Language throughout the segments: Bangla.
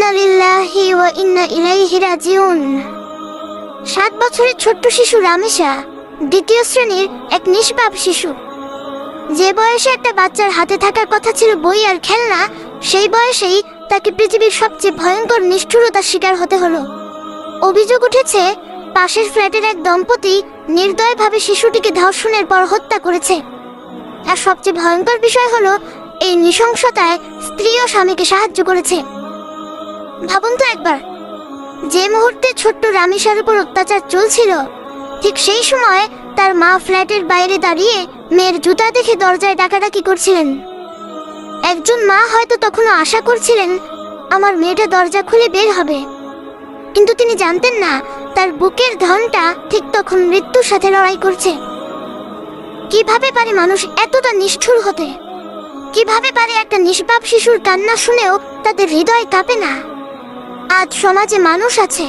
ইন্না লিল্লাহি ওয়া ইন্না ইলাইহি রাজিউন। 7 বছরের ছোট্ট শিশু রামেশা দ্বিতীয় শ্রেণীর এক নিষ্পাপ শিশু। যে বয়সে একটা বাচ্চার হাতে থাকার কথা ছিল বই আর খেলনা, সেই বয়সেই তাকে পৃথিবীর সবচেয়ে ভয়ঙ্কর নিষ্ঠুরতার শিকার হতে হলো। অভিযোগ উঠেছে পাশের ফ্ল্যাটের এক দম্পতি নির্দয়ভাবে শিশুটিকে ধর্ষণের পর হত্যা করেছে। আর সবচেয়ে ভয়ঙ্কর বিষয় হলো এই নৃশংসতায় স্ত্রী ও স্বামীকে সাহায্য করেছে। ভাবুন তো একবার, যে মুহূর্তে ছোট্ট রামেশার উপর অত্যাচার চলছিল, ঠিক সেই সময় তার মা ফ্ল্যাটের বাইরে দাঁড়িয়ে মেয়ের জুতা দেখে দরজায় ডাকাডাকি করছিলেন। একজন মা হয়তো তখনও আশা করছিলেন আমার মেয়েটা দরজা খুলে বের হবে, কিন্তু তিনি জানতেন না তার বুকের ধনটা ঠিক তখন মৃত্যুর সাথে লড়াই করছে। কিভাবে পারে মানুষ এতটা নিষ্ঠুর হতে? কিভাবে পারে একটা নিষ্পাপ শিশুর কান্না শুনেও তাদের হৃদয় কাঁপে না? আজ সমাজে মানুষ আছে,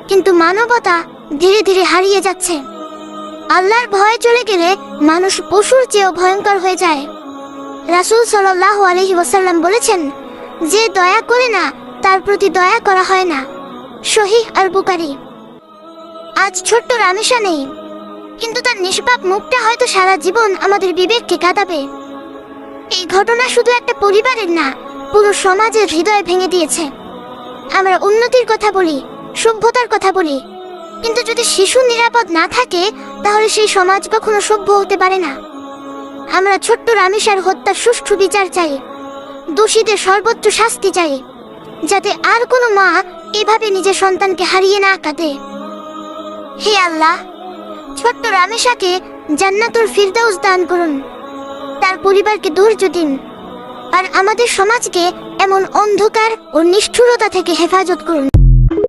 কিন্তু মানবতা ধীরে ধীরে হারিয়ে যাচ্ছে। আল্লাহর ভয় চলে গেলে মানুষ পশুর চেয়েও ভয়ঙ্কর হয়ে যায়। রাসূল সাল্লাল্লাহু আলাইহি ওয়াসাল্লাম বলেছেন, যে দয়া করে না তার প্রতি দয়া করা হয় না। সহিহ আল বুখারী। আজ ছোট্ট রামেশা নেই, কিন্তু তার নিষ্পাপ মুখটা হয়তো সারা জীবন আমাদের বিবেককে কাঁদাবে। এই ঘটনা শুধু একটা পরিবারের না, পুরো সমাজের হৃদয় ভেঙে দিয়েছে। আমরা উন্নতির কথা বলি, সভ্যতার কথা বলি, কিন্তু যদি শিশু নিরাপদ না থাকে, তাহলে সেই সমাজ কখনো সভ্য হতে পারে না। আমরা ছোট্ট রামেশার হত্যার সুষ্ঠু বিচার চাই, দোষীদের সর্বোচ্চ শাস্তি চাই, যাতে আর কোনো মা এভাবে নিজের সন্তানকে হারিয়ে না কাঁদে। হে আল্লাহ, ছোট্ট রামেশাকে জান্নাতুল ফিরদাউস দান করুন, তার পরিবারকে ধৈর্য দিন, আর আমাদের সমাজকে এমন অন্ধকার ও নিষ্ঠুরতা থেকে হেফাজত করুন।